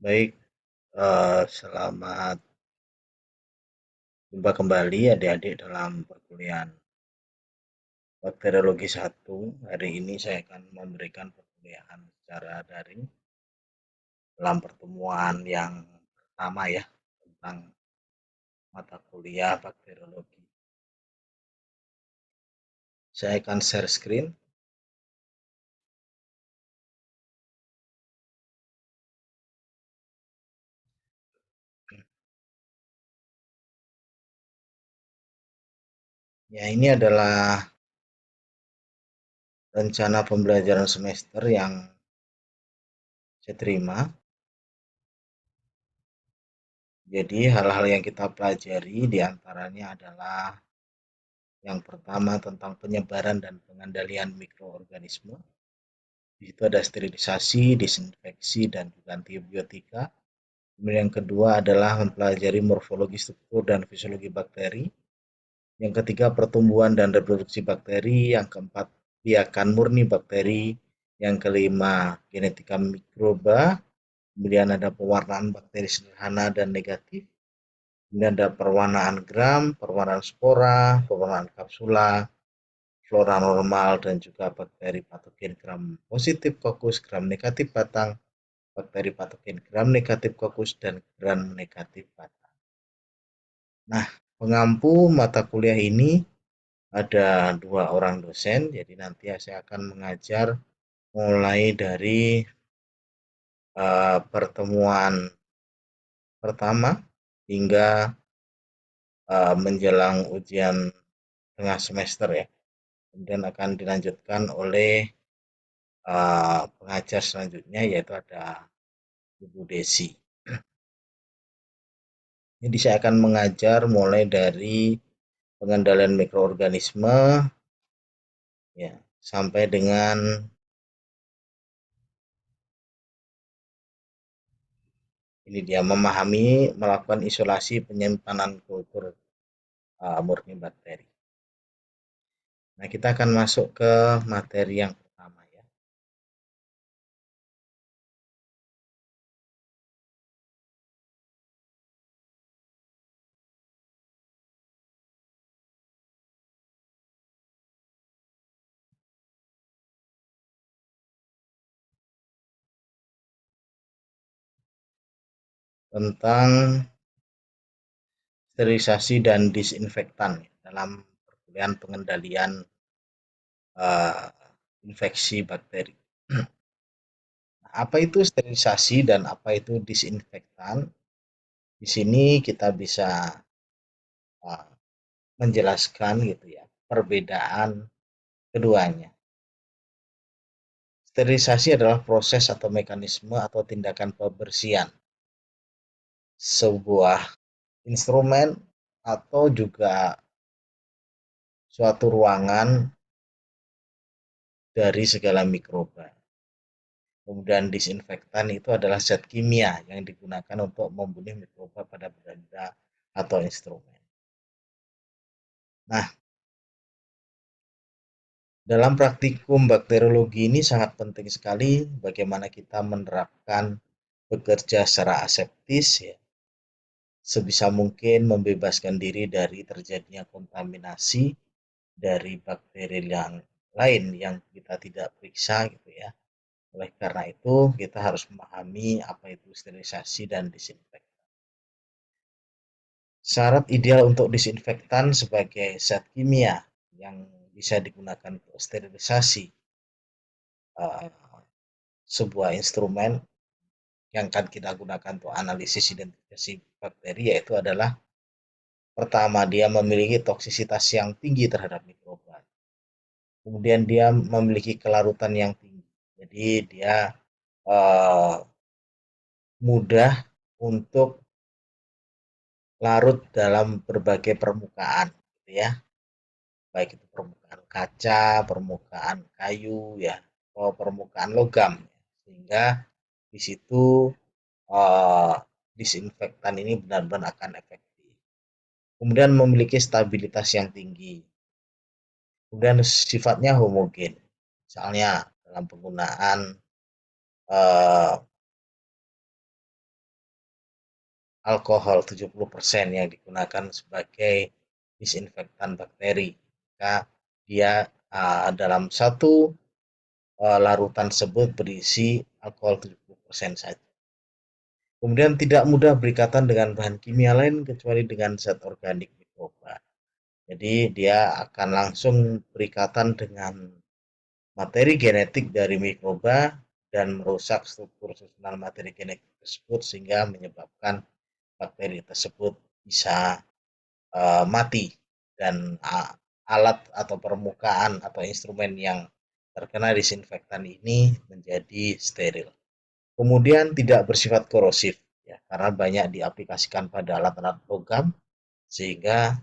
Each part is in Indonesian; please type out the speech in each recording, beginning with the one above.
Baik, selamat jumpa kembali adik-adik dalam perkuliahan Bakteriologi 1. Hari ini saya akan memberikan perkuliahan secara daring dalam pertemuan yang pertama ya, tentang mata kuliah bakteriologi. Saya akan share screen. Ya, ini adalah rencana pembelajaran semester yang saya terima. Jadi hal-hal yang kita pelajari diantaranya adalah yang pertama tentang penyebaran dan pengendalian mikroorganisme. Di situ ada sterilisasi, disinfeksi, dan juga antibiotika. Kemudian yang kedua adalah mempelajari morfologi, struktur, dan fisiologi bakteri. Yang ketiga pertumbuhan dan reproduksi bakteri. Yang keempat biakan murni bakteri. Yang kelima genetika mikroba. Kemudian ada pewarnaan bakteri sederhana dan negatif. Kemudian ada perwarnaan gram, perwarnaan spora, perwarnaan kapsula, flora normal, dan juga bakteri patogen gram positif kokus, gram negatif batang, bakteri patogen gram negatif kokus, dan gram negatif batang. Nah, pengampu mata kuliah ini ada 2 orang dosen, jadi nanti saya akan mengajar mulai dari pertemuan pertama hingga menjelang ujian tengah semester ya. Kemudian akan dilanjutkan oleh pengajar selanjutnya, yaitu ada Ibu Desi. Jadi saya akan mengajar mulai dari pengendalian mikroorganisme ya sampai dengan ini dia memahami melakukan isolasi penyimpanan kultur murni bakteri. Nah, kita akan masuk ke materi yang pertama ya. Tentang sterilisasi dan disinfektan ya, dalam perkuliahan pengendalian uh, infeksi bakteri. Apa itu sterilisasi dan apa itu disinfektan? Di sini kita bisa uh, menjelaskan gitu ya perbedaan keduanya. Sterilisasi adalah proses atau mekanisme atau tindakan pembersihan sebuah instrumen atau juga suatu ruangan dari segala mikroba. Kemudian disinfektan itu adalah zat kimia yang digunakan untuk membunuh mikroba pada benda atau instrumen. Nah, dalam praktikum bakteriologi ini sangat penting sekali bagaimana kita menerapkan bekerja secara aseptis ya, sebisa mungkin membebaskan diri dari terjadinya kontaminasi dari bakteri yang lain yang kita tidak periksa gitu ya. Oleh karena itu, kita harus memahami apa itu sterilisasi dan disinfektan. Syarat ideal untuk disinfektan sebagai zat kimia yang bisa digunakan untuk sterilisasi uh, sebuah instrumen yang akan kita gunakan untuk analisis identifikasi bakteri, yaitu adalah pertama, dia memiliki toksisitas yang tinggi terhadap mikroba. Kemudian dia memiliki kelarutan yang tinggi. Jadi dia uh, mudah untuk larut dalam berbagai permukaan, gitu ya. Baik itu permukaan kaca, permukaan kayu, ya, atau permukaan logam, sehingga di situ uh, disinfektan ini benar-benar akan efektif. Kemudian memiliki stabilitas yang tinggi. Kemudian sifatnya homogen. Misalnya dalam penggunaan uh, alkohol 70% yang digunakan sebagai disinfektan bakteri. Maka dia dalam satu larutan tersebut berisi alkohol 70% saja. Kemudian tidak mudah berikatan dengan bahan kimia lain kecuali dengan zat organik mikroba. Jadi dia akan langsung berikatan dengan materi genetik dari mikroba dan merusak struktur susunan materi genetik tersebut sehingga menyebabkan bakteri tersebut bisa mati dan alat atau permukaan atau instrumen yang terkena disinfektan ini menjadi steril. Kemudian tidak bersifat korosif ya, karena banyak diaplikasikan pada alat-alat logam sehingga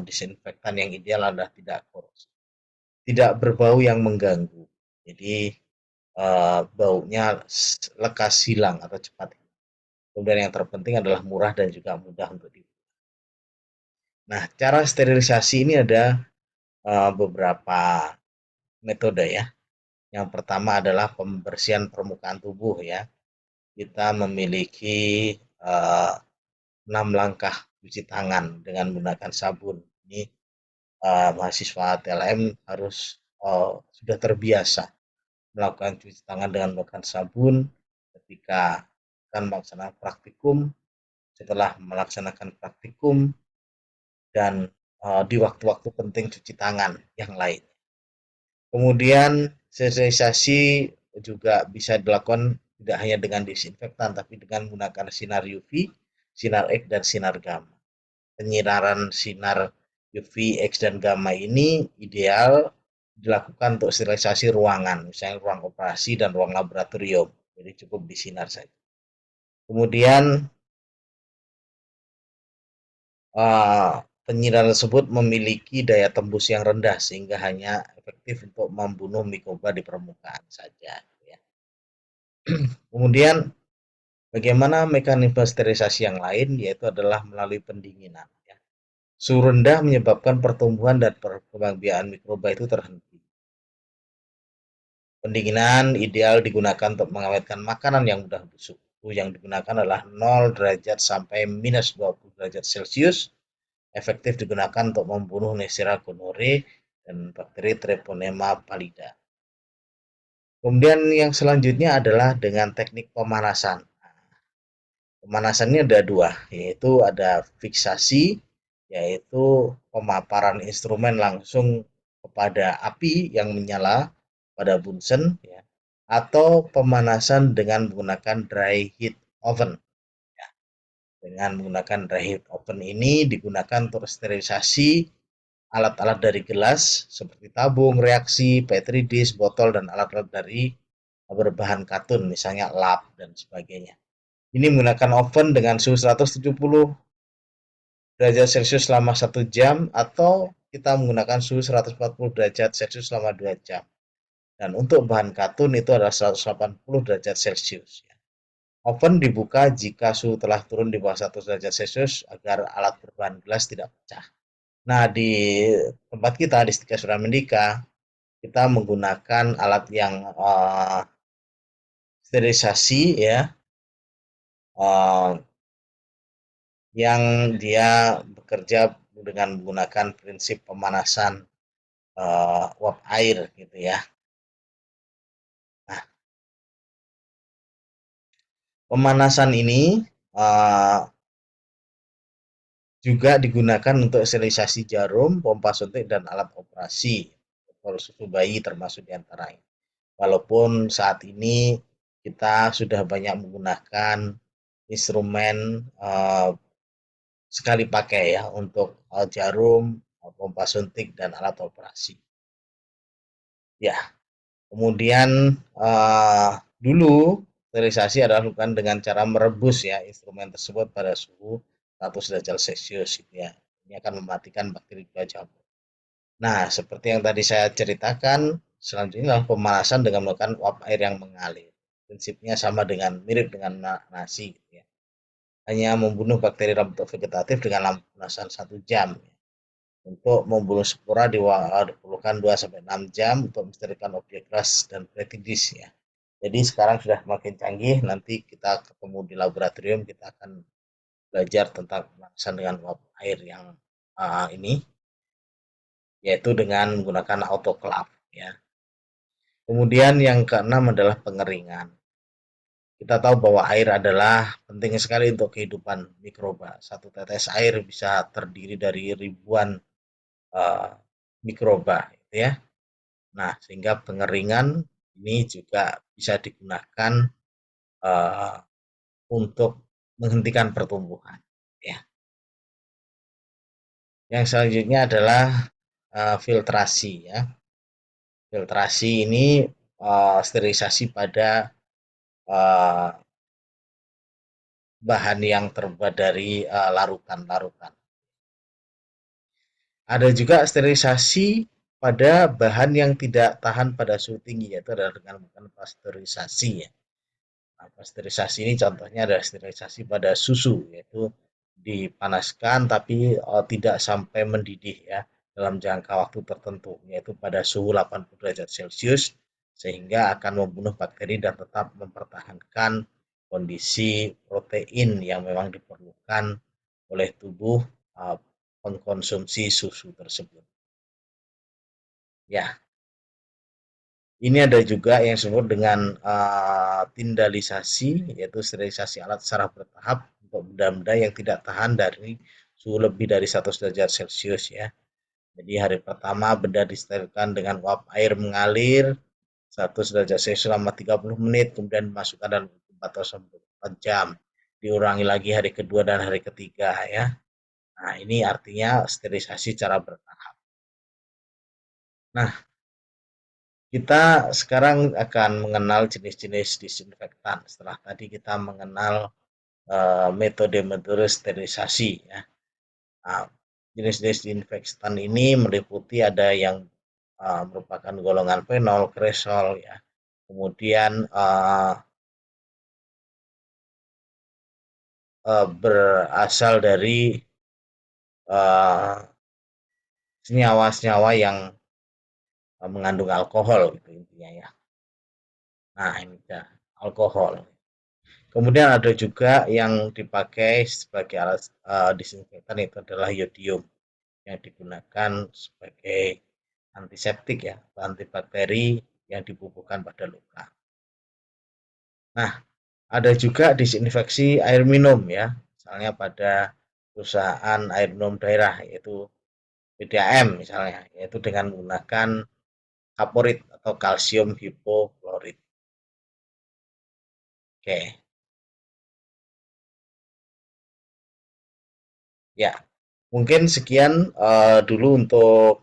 disinfektan yang ideal adalah tidak korosif. Tidak berbau yang mengganggu. Jadi baunya lekas hilang atau cepat hilang. Kemudian yang terpenting adalah murah dan juga mudah untuk dibuat. Nah, cara sterilisasi ini ada beberapa metode ya. Yang pertama adalah pembersihan permukaan tubuh ya. Kita memiliki 6 langkah cuci tangan dengan menggunakan sabun. Ini mahasiswa TLM harus sudah terbiasa melakukan cuci tangan dengan menggunakan sabun ketika akan melaksanakan praktikum, setelah melaksanakan praktikum, dan di waktu-waktu penting cuci tangan yang lain. Kemudian sterilisasi juga bisa dilakukan tidak hanya dengan disinfektan, tapi dengan menggunakan sinar UV, sinar X, dan sinar gamma. Penyinaran sinar UV, X, dan gamma ini ideal dilakukan untuk sterilisasi ruangan, misalnya ruang operasi dan ruang laboratorium. Jadi cukup disinar saja. Kemudian penyiraman tersebut memiliki daya tembus yang rendah sehingga hanya efektif untuk membunuh mikroba di permukaan saja. Ya. Kemudian bagaimana mekanisme sterilisasi yang lain, yaitu adalah melalui pendinginan. Ya. Suhu rendah menyebabkan pertumbuhan dan perkembangbiakan mikroba itu terhenti. Pendinginan ideal digunakan untuk mengawetkan makanan yang mudah busuk. Suhu yang digunakan adalah 0 derajat sampai minus 20 derajat Celcius. Efektif digunakan untuk membunuh Neisseria gonorrhoeae dan bakteri Treponema pallida. Kemudian yang selanjutnya adalah dengan teknik pemanasan. Pemanasannya ada dua, yaitu ada fiksasi, yaitu pemaparan instrumen langsung kepada api yang menyala pada bunsen, ya, atau pemanasan dengan menggunakan dry heat oven. Ya. Dengan menggunakan dry heat oven ini digunakan untuk sterilisasi alat-alat dari gelas seperti tabung, reaksi, petri dish, botol, dan alat-alat dari berbahan katun, misalnya lap dan sebagainya. Ini menggunakan oven dengan suhu 170 derajat Celcius selama 1 jam atau kita menggunakan suhu 140 derajat Celcius selama 2 jam. Dan untuk bahan katun itu adalah 180 derajat Celcius. Oven dibuka jika suhu telah turun di bawah 1 derajat Celcius agar alat berbahan gelas tidak pecah. Nah, di tempat kita di Stika Suramendika, kita menggunakan alat yang sterilisasi ya, yang dia bekerja dengan menggunakan prinsip pemanasan uap air gitu ya. Nah, pemanasan ini juga digunakan untuk sterilisasi jarum, pompa suntik, dan alat operasi susu bayi termasuk diantaranya. Walaupun saat ini kita sudah banyak menggunakan instrumen sekali pakai ya untuk jarum, pompa suntik, dan alat operasi. Ya, kemudian dulu sterilisasi adalah dilakukan dengan cara merebus ya instrumen tersebut pada suhu 100 derajat Celcius gitu ya. Ini akan mematikan bakteri jamur. Nah, seperti yang tadi saya ceritakan, selanjutnya adalah pemanasan dengan menggunakan uap air yang mengalir. Prinsipnya sama dengan mirip dengan nasi gitu ya. Hanya membunuh bakteri rambut vegetatif dengan lampu pemanasan 1 jam. Untuk membunuh spora diperlukan 2-6 jam untuk mensterilkan objek keras dan pretidis ya. Jadi sekarang sudah makin canggih, nanti kita ketemu di laboratorium, kita akan belajar tentang penapasan dengan uap air yang ini, yaitu dengan menggunakan autoclave ya. Kemudian yang keenam adalah pengeringan. Kita tahu bahwa air adalah penting sekali untuk kehidupan mikroba. Satu tetes air bisa terdiri dari ribuan uh, mikroba, gitu ya. Nah, sehingga pengeringan ini juga bisa digunakan uh, untuk menghentikan pertumbuhan. Ya. Yang selanjutnya adalah filtrasi. Ya. Filtrasi ini sterilisasi pada uh, bahan yang terbuat dari larutan-larutan. Ada juga sterilisasi pada bahan yang tidak tahan pada suhu tinggi, yaitu adalah dengan menggunakan pasteurisasi. Ya. Nah, pasteurisasi ini contohnya adalah sterilisasi pada susu, yaitu dipanaskan tapi tidak sampai mendidih ya dalam jangka waktu tertentu, yaitu pada suhu 80 derajat Celcius, sehingga akan membunuh bakteri dan tetap mempertahankan kondisi protein yang memang diperlukan oleh tubuh pengkonsumsi susu tersebut. Ya, ini ada juga yang disebut dengan tindalisasi, yaitu sterilisasi alat secara bertahap untuk benda-benda yang tidak tahan dari suhu lebih dari 100 derajat Celcius ya. Jadi hari pertama benda disterilkan dengan uap air mengalir 100 derajat Celcius selama 30 menit, kemudian dimasukkan dalam inkubator selama 4 jam. Diulangi lagi hari kedua dan hari ketiga ya. Nah, ini artinya sterilisasi secara bertahap. Nah, kita sekarang akan mengenal jenis-jenis disinfektan. Setelah tadi kita mengenal metode-metode sterilisasi. Ya. Nah, jenis-jenis disinfektan ini meliputi ada yang merupakan golongan fenol, kresol, ya. Kemudian berasal dari senyawa-senyawa yang mengandung alkohol, gitu intinya ya. Nah, ini ya, alkohol. Kemudian ada juga yang dipakai sebagai alat disinfektan, itu adalah yodium yang digunakan sebagai antiseptik ya, atau antibakteri yang dibubuhkan pada luka. Nah, ada juga disinfeksi air minum ya, misalnya pada perusahaan air minum daerah yaitu PDAM misalnya, yaitu dengan menggunakan kaporit atau kalsium hipoklorit. Oke. Ya, mungkin sekian dulu untuk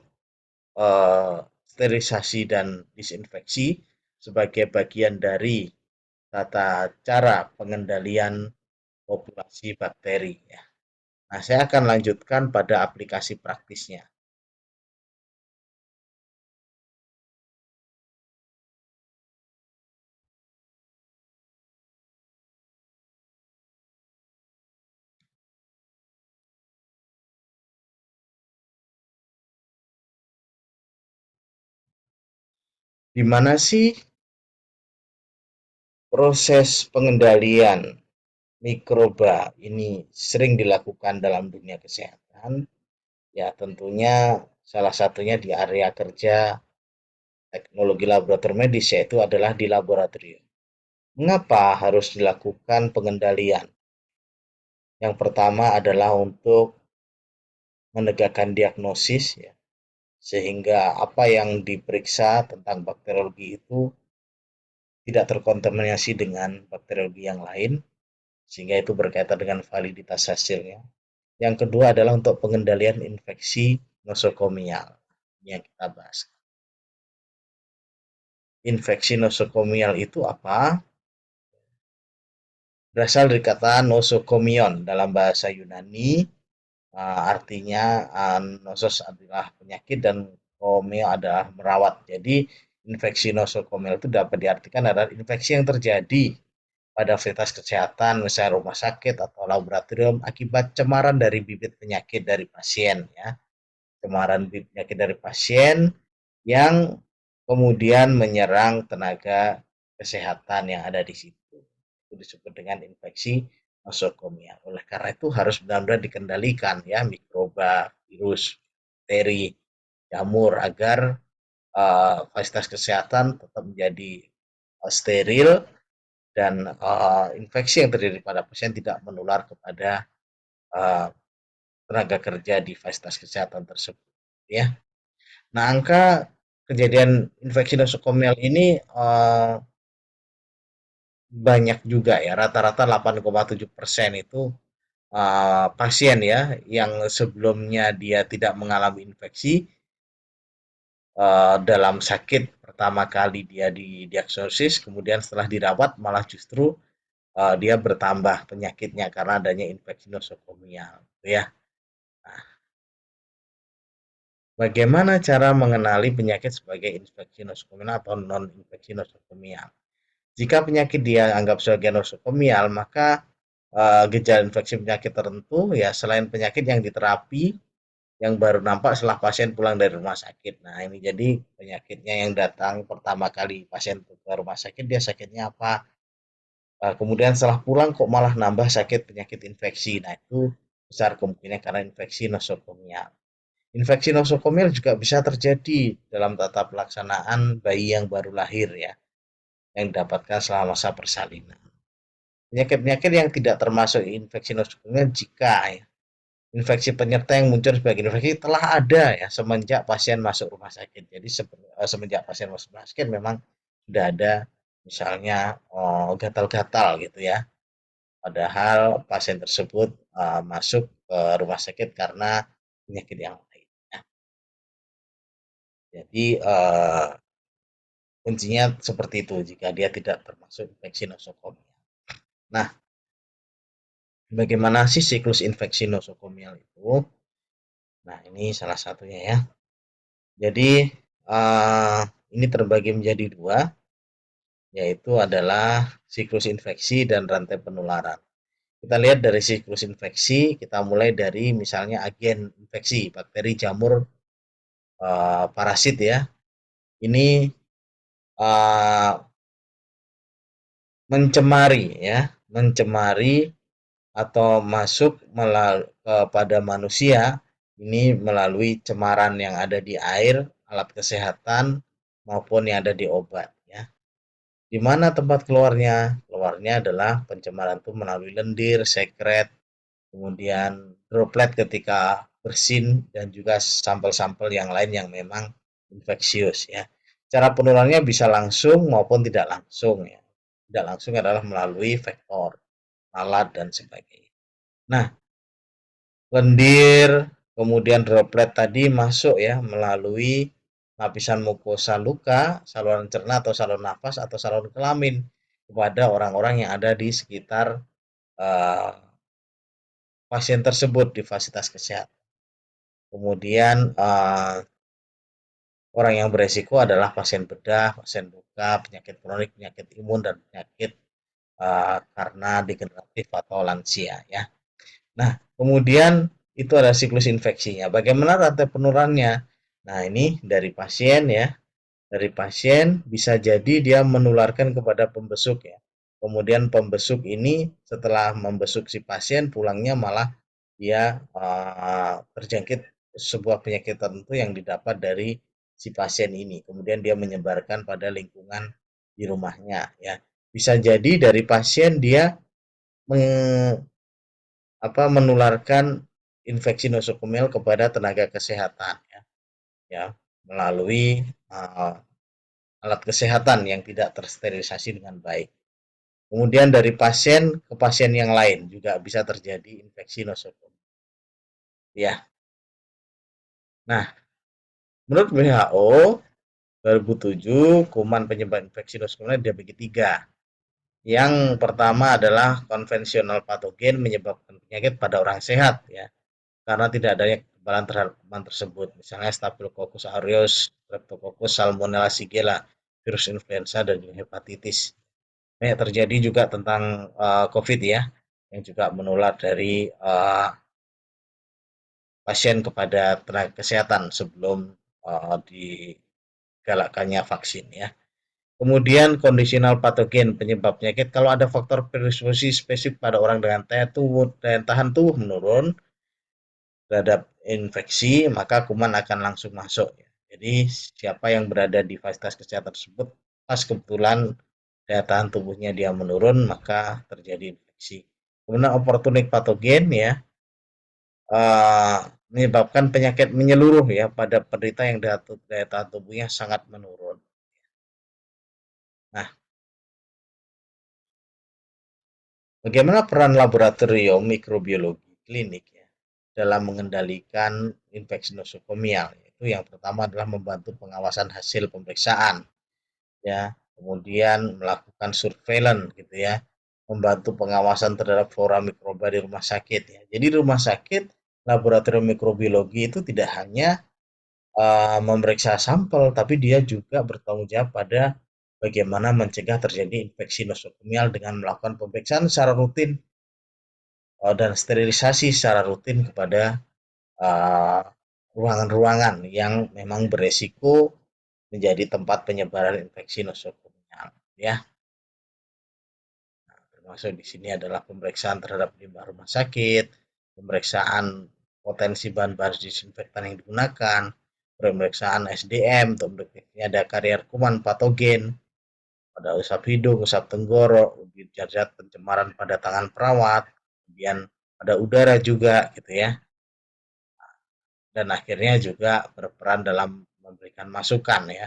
sterilisasi dan disinfeksi sebagai bagian dari tata cara pengendalian populasi bakteri. Ya. Nah, saya akan lanjutkan pada aplikasi praktisnya. Di mana sih proses pengendalian mikroba ini sering dilakukan dalam dunia kesehatan? Ya, tentunya salah satunya di area kerja teknologi laboratorium medis, yaitu adalah di laboratorium. Mengapa harus dilakukan pengendalian? Yang pertama adalah untuk menegakkan diagnosis ya, sehingga apa yang diperiksa tentang bakteriologi itu tidak terkontaminasi dengan bakteriologi yang lain, sehingga itu berkaitan dengan validitas hasilnya. Yang kedua adalah untuk pengendalian infeksi nosokomial yang kita bahas. Infeksi nosokomial itu apa? Berasal dari kata nosokomion dalam bahasa Yunani, artinya nosos adalah penyakit dan komio adalah merawat. Jadi infeksi nosokomial itu dapat diartikan adalah infeksi yang terjadi pada fasilitas kesehatan, misalnya rumah sakit atau laboratorium akibat cemaran dari bibit penyakit dari pasien ya. Cemaran bibit penyakit dari pasien yang kemudian menyerang tenaga kesehatan yang ada di situ. Itu disebut dengan infeksi nosokomial. Oleh karena itu harus benar-benar dikendalikan ya mikroba, virus, bakteri, jamur agar fasilitas kesehatan tetap menjadi steril dan infeksi yang terjadi pada pasien tidak menular kepada uh, tenaga kerja di fasilitas kesehatan tersebut ya. Nah, angka kejadian infeksi nosokomial ini banyak juga ya, rata-rata 8,7% itu pasien ya yang sebelumnya dia tidak mengalami infeksi dalam sakit pertama kali dia didiagnosis, kemudian setelah dirawat malah justru dia bertambah penyakitnya karena adanya infeksi nosokomial ya. Nah, bagaimana cara mengenali penyakit sebagai infeksi nosokomial atau non infeksi nosokomial? Jika penyakit dia anggap sebagai nosokomial, maka gejala infeksi penyakit tertentu ya selain penyakit yang diterapi yang baru nampak setelah pasien pulang dari rumah sakit. Nah, ini jadi penyakitnya yang datang pertama kali pasien ke rumah sakit dia sakitnya apa? Kemudian setelah pulang kok malah nambah sakit penyakit infeksi. Nah, itu besar kemungkinan karena infeksi nosokomial. Infeksi nosokomial juga bisa terjadi dalam tata pelaksanaan bayi yang baru lahir ya, yang didapatkan selama masa persalinan. Penyakit-penyakit yang tidak termasuk infeksi nosokomial jika ya, infeksi penyerta yang muncul sebagai infeksi telah ada ya semenjak pasien masuk rumah sakit. Jadi semenjak pasien masuk rumah sakit memang sudah ada misalnya gatal-gatal gitu ya. Padahal pasien tersebut masuk ke rumah sakit karena penyakit yang lain. Ya. Jadi kuncinya seperti itu jika dia tidak termasuk infeksi nosokomial. Nah, bagaimana sih siklus infeksi nosokomial itu? Nah, ini salah satunya ya. Jadi ini terbagi menjadi dua, yaitu adalah siklus infeksi dan rantai penularan. Kita lihat dari siklus infeksi, kita mulai dari misalnya agen infeksi, bakteri, jamur, parasit ya. Ini mencemari ya, mencemari atau masuk kepada manusia ini melalui cemaran yang ada di air, alat kesehatan maupun yang ada di obat ya. Di mana tempat keluarnya? Keluarnya adalah pencemaran itu melalui lendir, sekret, kemudian droplet ketika bersin dan juga sampel-sampel yang lain yang memang infeksius ya. Cara penularannya bisa langsung maupun tidak langsung ya. Tidak langsung adalah melalui vektor, alat dan sebagainya. Nah, lendir, kemudian droplet tadi masuk ya melalui lapisan mukosa luka, saluran cerna atau saluran nafas atau saluran kelamin kepada orang-orang yang ada di sekitar uh, pasien tersebut di fasilitas kesehatan. Kemudian orang yang beresiko adalah pasien bedah, pasien luka, penyakit kronik, penyakit imun dan penyakit karena degeneratif atau lansia ya. Nah, kemudian itu ada siklus infeksinya. Bagaimana rantai penularannya? Nah, ini dari pasien ya. Dari pasien bisa jadi dia menularkan kepada pembesuk ya. Kemudian pembesuk ini setelah membesuk si pasien pulangnya malah dia terjangkit sebuah penyakit tertentu yang didapat dari si pasien ini. Kemudian dia menyebarkan pada lingkungan di rumahnya ya. Bisa jadi dari pasien dia menularkan infeksi nosokomial kepada tenaga kesehatan ya, ya melalui alat kesehatan yang tidak tersterilisasi dengan baik. Kemudian dari pasien ke pasien yang lain juga bisa terjadi infeksi nosokomial. Ya. Nah, menurut WHO 2007 kuman penyebab infeksi nosokomial dibagi tiga. Yang pertama adalah konvensional patogen menyebabkan penyakit pada orang sehat ya. Karena tidak adanya kekebalan terhadap kuman tersebut. Misalnya Staphylococcus aureus, Streptococcus, Salmonella Shigella, virus influenza dan hepatitis. Banyak terjadi juga tentang COVID ya, yang juga menular dari pasien kepada tenaga kesehatan sebelum digalakkannya vaksin ya. Kemudian kondisional patogen penyebab penyakit, kalau ada faktor predisposisi spesifik pada orang dengan daya tahan tubuh menurun terhadap infeksi, maka kuman akan langsung masuk. Jadi siapa yang berada di fasilitas kesehatan tersebut pas kebetulan daya tahan tubuhnya dia menurun, maka terjadi infeksi. Kemudian opportunistic patogen ya, menyebabkan penyakit menyeluruh ya pada penderita yang daya tahan tubuhnya sangat menurun. Nah, bagaimana peran laboratorium mikrobiologi klinik ya dalam mengendalikan infeksi nosokomial? Itu yang pertama adalah membantu pengawasan hasil pemeriksaan ya, kemudian melakukan surveillance gitu ya, membantu pengawasan terhadap flora mikroba di rumah sakit ya. Jadi di rumah sakit laboratorium mikrobiologi itu tidak hanya memeriksa sampel, tapi dia juga bertanggung jawab pada bagaimana mencegah terjadi infeksi nosokomial dengan melakukan pemeriksaan secara rutin dan sterilisasi secara rutin kepada ruangan-ruangan yang memang beresiko menjadi tempat penyebaran infeksi nosokomial ya. Nah, termasuk di sini adalah pemeriksaan terhadap limbah rumah sakit, pemeriksaan potensi bahan-bahan disinfektan yang digunakan, pemeriksaan SDM untuk mendeteksi ada karier kuman patogen pada usap hidung, usap tenggorok, zat pencemaran pada tangan perawat, kemudian pada udara juga gitu ya. Dan akhirnya juga berperan dalam memberikan masukan ya,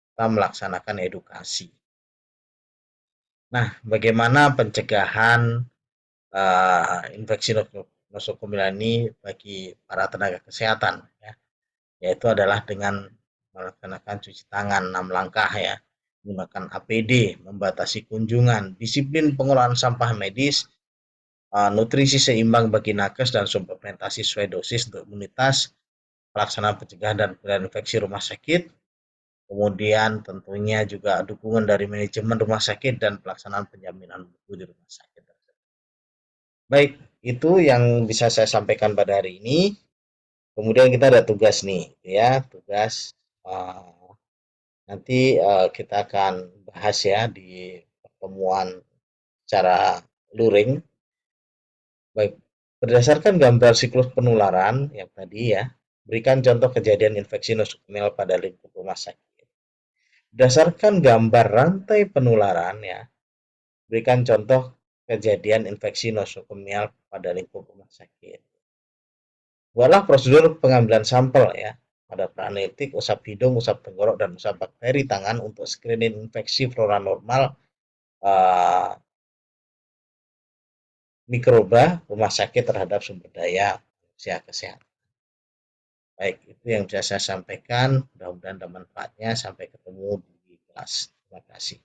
kita melaksanakan edukasi. Nah, bagaimana pencegahan infeksi nosokomial ini bagi para tenaga kesehatan ya, yaitu adalah dengan melaksanakan cuci tangan 6 langkah ya, menggunakan APD, membatasi kunjungan, disiplin pengelolaan sampah medis, nutrisi seimbang bagi nakes dan suplementasi sesuai dosis untuk imunitas, pelaksanaan pencegahan dan pengendalian infeksi rumah sakit, kemudian tentunya juga dukungan dari manajemen rumah sakit dan pelaksanaan penjaminan mutu di rumah sakit. Baik, itu yang bisa saya sampaikan pada hari ini. Kemudian kita ada tugas nih, ya, tugas uh, nanti kita akan bahas ya di pertemuan secara luring. Baik, berdasarkan gambar siklus penularan yang tadi ya, berikan contoh kejadian infeksi nosokomial pada lingkup rumah sakit. Berdasarkan gambar rantai penularan ya, berikan contoh kejadian infeksi nosokomial pada lingkup rumah sakit. Buatlah prosedur pengambilan sampel ya, pada analitik, usap hidung, usap tenggorok, dan usap bakteri tangan untuk screening infeksi flora normal uh, mikroba rumah sakit terhadap sumber daya manusia kesehatan. Baik, itu yang bisa saya sampaikan. Mudah-mudahan ada manfaatnya. Sampai ketemu di kelas. Terima kasih.